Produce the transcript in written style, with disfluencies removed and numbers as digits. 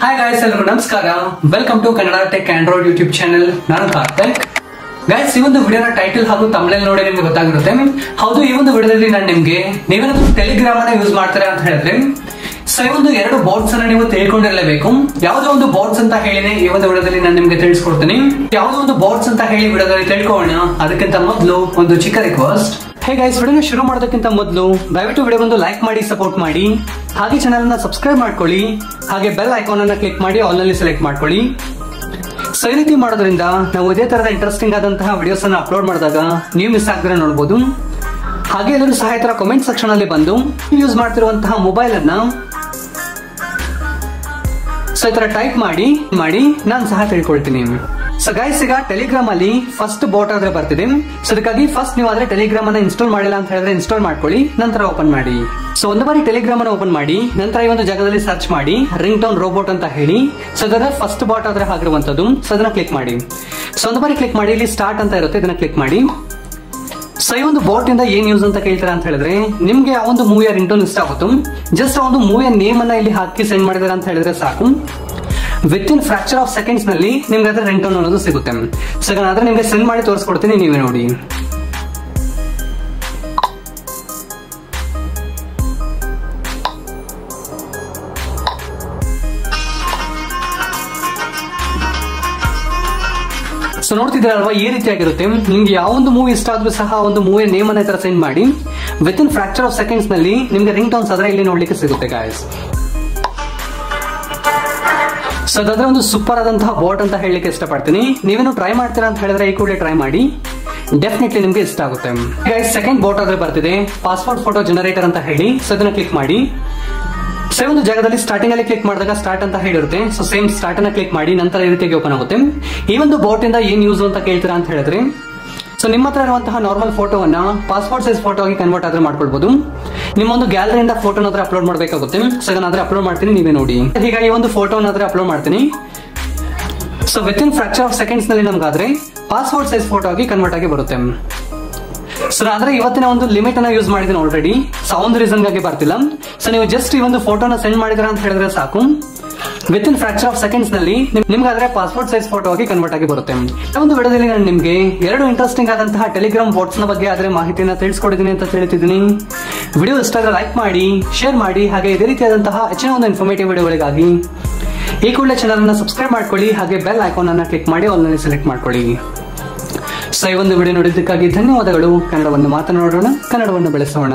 Hi guys, ಎಲ್ಲರಿಗೂ ನಮಸ್ಕಾರ. Welcome to Kannada tech android YouTube channel. ನಾನು ಕಾರ್ತಿಕ್. ಗೈಸ್, ಈ ಒಂದು ವಿಡಿಯೋನ ಟೈಟಲ್ ಹಾಗೂ ತಮಿಳಲ್ಲಿ ನೋಡಿ ನಿಮ್ಗೆ ಗೊತ್ತಾಗಿರುತ್ತೆ. ಹೌದು, ಈ ಒಂದು ವಿಡಿಯೋದಲ್ಲಿ ನಾನು ನಿಮ್ಗೆ ನೀವೇನಾದ್ರೂ ಟೆಲಿಗ್ರಾಮ್ ಅನ್ನ ಯೂಸ್ ಮಾಡ್ತಾರೆ ಅಂತ ಹೇಳಿದ್ರೆ ಸೊ ಈ ಒಂದು ಎರಡು ಬೋರ್ಡ್ಸ್ ಅನ್ನ ನೀವು ತಿಳ್ಕೊಂಡಿರಲೇಬೇಕು. ಯಾವುದೋ ಒಂದು ಬೋರ್ಡ್ಸ್ ಅಂತ ಹೇಳಿನೇ ಈ ಒಂದು ವಿಡಿಯೋದಲ್ಲಿ ನಾನು ನಿಮ್ಗೆ ತಿಳಿಸ್ಕೊಡ್ತೀನಿ. ಯಾವುದೋ ಒಂದು ಬೋರ್ಡ್ಸ್ ಅಂತ ಹೇಳಿ ವಿಡಿಯೋದಲ್ಲಿ ತಿಳ್ಕೊಳ್ಳೋಣ. ಅದಕ್ಕಿಂತ ಮೊದಲು ಒಂದು ಚಿಕ್ಕ ರಿಕ್ವೆಸ್ಟ್. ಹೇ ಗೈಸ್, ವಿಡಿಯೋನ ಶುರು ಮಾಡೋದಕ್ಕಿಂತ ಮೊದಲು ದಯವಿಟ್ಟು ವಿಡಿಯೋ ಒಂದು ಲೈಕ್ ಮಾಡಿ, ಸಪೋರ್ಟ್ ಮಾಡಿ, ಹಾಗೆ ಚಾನಲ್ ಅನ್ನ ಸಬ್ಸ್ಕ್ರೈಬ್ ಮಾಡ್ಕೊಳ್ಳಿ, ಹಾಗೆ ಬೆಲ್ ಐಕಾನ್ ಅನ್ನ ಕ್ಲಿಕ್ ಮಾಡಿ ಆಲ್ ನಲ್ಲಿ ಸೆಲೆಕ್ಟ್ ಮಾಡ್ಕೊಳ್ಳಿ. ಸೊ ಈ ರೀತಿ ಮಾಡೋದ್ರಿಂದ ನಾವು ಇದೇ ತರದ ಇಂಟ್ರೆಸ್ಟಿಂಗ್ ಆದಂತಹ ವಿಡಿಯೋಸ್ ಅನ್ನ ಅಪ್ಲೋಡ್ ಮಾಡಿದಾಗ ನೀವು ಮಿಸ್ ಆಗದ್ರೆ ನೋಡಬಹುದು. ಹಾಗೆ ಎಲ್ಲರೂ ಸಹ ಈ ತರ ಕಾಮೆಂಟ್ ಸೆಕ್ಷನ್ ಅಲ್ಲಿ ಬಂದು ಯೂಸ್ ಮಾಡ್ತಿರುವಂತಹ ಮೊಬೈಲ್ ಅನ್ನ ಸೊ ಈ ತರ ಟೈಪ್ ಮಾಡಿ ನಾನು ಸಹ ತಿಳ್ಕೊಳ್ತೀನಿ. ಸೊ ಗೈಸ್, ಈಗ ಟೆಲಿಗ್ರಾಮ್ ಅಲ್ಲಿ ಫಸ್ಟ್ ಬೋಟ್ ಆದ್ರೆ ಬರ್ತಿದೆ. ಸೊ ಅದಕ್ಕಾಗಿ ಫಸ್ಟ್ ನೀವು ಆದ್ರೆ ಟೆಲಿಗ್ರಾಮ್ ಅನ್ನ ಇನ್ಸ್ಟಾಲ್ ಮಾಡಿಲ್ಲ ಅಂತ ಹೇಳಿದ್ರೆ ಇನ್ಸ್ಟಾಲ್ ಮಾಡ್ಕೊಳ್ಳಿ, ನಂತರ ಓಪನ್ ಮಾಡಿ. ಸೊ ಒಂದು ಬಾರಿ ಟೆಲಿಗ್ರಾಮ್ ಅನ್ನ ಓಪನ್ ಮಾಡಿ ನಂತರ ಈ ಒಂದು ಜಾಗದಲ್ಲಿ ಸರ್ಚ್ ಮಾಡಿ ರಿಂಗ್ ಟೋನ್ ರೋಬೋಟ್ ಅಂತ ಹೇಳಿ. ಸೊ ಅದರ ಫಸ್ಟ್ ಬಾಟ್ ಆದ್ರೆ ಆಗಿರುವಂತದ್ದು. ಸೊ ಅದನ್ನ ಕ್ಲಿಕ್ ಮಾಡಿ. ಸೊ ಒಂದು ಬಾರಿ ಕ್ಲಿಕ್ ಮಾಡಿ ಇಲ್ಲಿ ಸ್ಟಾರ್ಟ್ ಅಂತ ಇರುತ್ತೆ, ಇದನ್ನ ಕ್ಲಿಕ್ ಮಾಡಿ. ಸೊ ಈ ಒಂದು ಬೋಟ್ ಇಂದ ಏನ್ ಯೂಸ್ ಅಂತ ಕೇಳ್ತಾರೆ ಅಂತ ಹೇಳಿದ್ರೆ, ನಿಮ್ಗೆ ಆ ಒಂದು ಮೂವಿಯ ರಿಂಗ್ ಟೋನ್ ಇಷ್ಟ ಆಗುತ್ತೋ ಜಸ್ಟ್ ಆ ಒಂದು ಮೂವಿಯ ನೇಮ್ ಅನ್ನ ಇಲ್ಲಿ ಹಾಕಿ ಸೆಂಡ್ ಮಾಡಿದಾರೆ ಅಂತ ಹೇಳಿದ್ರೆ ಸಾಕು. With in fracture of seconds ನಲ್ಲಿ ನಿಮ್ಗೆ ಅದ್ರ ರಿಂಗ್ ಟೋನ್ ಅನ್ನೋದು ಸಿಗುತ್ತೆ. ಸೊ ಆದ್ರೆ ನಿಮ್ಗೆ ಸೆಂಡ್ ಮಾಡಿ ತೋರಿಸ್ಕೊಡ್ತೀನಿ, ನೀವೇ ನೋಡಿ. ಸೊ ನೋಡ್ತಿದ್ದೀರಲ್ವಾ, ಈ ರೀತಿಯಾಗಿರುತ್ತೆ. ನಿಮ್ಗೆ ಯಾವ ಒಂದು ಮೂವಿ ಇಷ್ಟ ಆದ್ರೂ ಸಹ ಒಂದು ಮೂವಿ ನೇಮ್ ಅನ್ನ ತರ ಸೆಂಡ್ ಮಾಡಿ with in fracture of seconds ನಲ್ಲಿ ನಿಮ್ಗೆ ರಿಂಗ್ ಟೋನ್ಸ್ ಆದ್ರೆ ಇಲ್ಲಿ ನೋಡ್ಲಿಕ್ಕೆ ಸಿಗುತ್ತೆ ಗಾಯ್ಸ್. ಸೊ ಅದಾದ್ರೆ ಒಂದು ಸೂಪರ್ ಆದಂತಹ ಬೋಟ್ ಅಂತ ಹೇಳಲಿಕ್ಕೆ ಇಷ್ಟಪಡ್ತೀನಿ. ನೀವೇನು ಟ್ರೈ ಮಾಡ್ತೀರಾ ಅಂತ ಹೇಳಿದ್ರೆ ಈ ಕೂಡಲೇ ಟ್ರೈ ಮಾಡಿ, ಡೆಫಿನೆಟ್ಲಿ ನಿಮ್ಗೆ ಇಷ್ಟ ಆಗುತ್ತೆ. ಗೈಸ್, ಸೆಕೆಂಡ್ ಬೋಟ್ ಆದ್ರೆ ಬರ್ತಿದೆ ಪಾಸ್ಪೋರ್ಟ್ ಫೋಟೋ ಜನರೇಟರ್ ಅಂತ ಹೇಳಿ. ಸೊ ಅದನ್ನ ಕ್ಲಿಕ್ ಮಾಡಿ. ಸೊ ಒಂದು ಜಾಗದಲ್ಲಿ ಸ್ಟಾರ್ಟಿಂಗ್ ಅಲ್ಲಿ ಕ್ಲಿಕ್ ಮಾಡಿದಾಗ ಸ್ಟಾರ್ಟ್ ಅಂತ ಹೇಳಿರುತ್ತೆ. ಸೊ ಸೇಮ್ ಸ್ಟಾರ್ಟ್ ಅನ್ನ ಕ್ಲಿಕ್ ಮಾಡಿ ನಂತರ ಈ ರೀತಿಯಾಗಿ ಓಪನ್ ಆಗುತ್ತೆ. ಈ ಒಂದು ಬೋಟ್ ಇಂದ ಏನ್ ಯೂಸ್ ಅಂತ ಕೇಳ್ತೀರಾ ಅಂತ ಹೇಳಿದ್ರೆ, ಸೊ ನಿಮ್ಮ ಹತ್ರ ಇರುವಂತಹ ನಾರ್ಮಲ್ ಫೋಟೋವನ್ನ ಪಾಸ್ಪೋರ್ಟ್ ಸೈಜ್ ಫೋಟೋ ಆಗಿ ಕನ್ವರ್ಟ್ ಆದ್ರೆ ಮಾಡ್ಕೊಳ್ಬಹುದು. ನಿಮ್ಮ ಒಂದು ಗ್ಯಾಲರಿಯಿಂದ ಫೋಟೋನಾದ್ರೆ ಅಪ್ಲೋಡ್ ಮಾಡಬೇಕಾಗುತ್ತೆ. ಸೊ ಅದನ್ನಾದ್ರೆ ಅಪ್ಲೋಡ್ ಮಾಡ್ತೀನಿ, ನೀವೇ ನೋಡಿ. ಈಗ ಈ ಒಂದು ಫೋಟೋನಾದ್ರೆ ಅಪ್ಲೋಡ್ ಮಾಡ್ತೀನಿ. So with in fracture of seconds ನಲ್ಲಿ ನಮ್ಗಾದ್ರೆ ಪಾಸ್ಪೋರ್ಟ್ ಸೈಜ್ ಫೋಟೋ ಆಗಿ ಕನ್ವರ್ಟ್ ಆಗಿ ಬರುತ್ತೆ. ಸೊ ಆದ್ರೆ ಇವತ್ತಿನ ಒಂದು ಲಿಮಿಟ್ ಅನ್ನ ಯೂಸ್ ಮಾಡಿದ್ದೀನಿ ಆಲ್ರೆಡಿ. ಸೊ ಒಂದು ರೀಸನ್ ಗಾಗಿ ಬರ್ತಿಲ್ಲ. ಸೊ ನೀವು ಜಸ್ಟ್ ಈ ಒಂದು ಫೋಟೋನ ಸೆಂಡ್ ಮಾಡಿದ್ರ ಅಂತ ಹೇಳಿದ್ರೆ ಸಾಕು, with in fracture of seconds ನಲ್ಲಿ ನಿಮ್ಗಾದ್ರೆ ಪಾಸ್ಪೋರ್ಟ್ ಸೈಜ್ ಫೋಟೋ ಆಗಿ ಕನ್ವರ್ಟ್ ಆಗಿ ಬರುತ್ತೆ. ಒಂದು ವಿಡಿಯೋದಲ್ಲಿ ನಾನು ನಿಮ್ಗೆ ಎರಡು ಇಂಟ್ರೆಸ್ಟಿಂಗ್ ಆದಂತಹ ಟೆಲಿಗ್ರಾಮ್ ಬೋಟ್ಸ್ ನ ಬಗ್ಗೆ ಆದ್ರೆ ಮಾಹಿತಿಯನ್ನ ತಿಳಿಸ್ಕೊಡಿದ್ದೀನಿ ಅಂತ ಹೇಳ್ತಿದ್ದೀನಿ. ವಿಡಿಯೋ ಇಷ್ಟ ಆದ್ರೆ ಲೈಕ್ ಮಾಡಿ, ಶೇರ್ ಮಾಡಿ, ಹಾಗೆ ಇದೇ ರೀತಿಯಾದಂತಹ ಹೆಚ್ಚಿನ ಒಂದು ಇನ್ಫಾರ್ಮೇಟಿವ್ ವಿಡಿಯೋಗಳಿಗಾಗಿ ಈ ಕೂಡಲೇ ಚಾನಲ್ ಅನ್ನ ಸಬ್ಸ್ಕ್ರೈಬ್ ಮಾಡ್ಕೊಳ್ಳಿ, ಹಾಗೆ ಬೆಲ್ ಐಕಾನ್ ಅನ್ನ ಕ್ಲಿಕ್ ಮಾಡಿ ಆಲ್ ನಲ್ಲಿ ಸೆಲೆಕ್ಟ್ ಮಾಡ್ಕೊಳ್ಳಿ. ಸೊ ಈ ಒಂದು ವಿಡಿಯೋ ನೋಡಿದ್ದಕ್ಕಾಗಿ ಧನ್ಯವಾದಗಳು. ಕನ್ನಡವನ್ನು ಮಾತನಾಡೋಣ, ಕನ್ನಡವನ್ನು ಬೆಳೆಸೋಣ.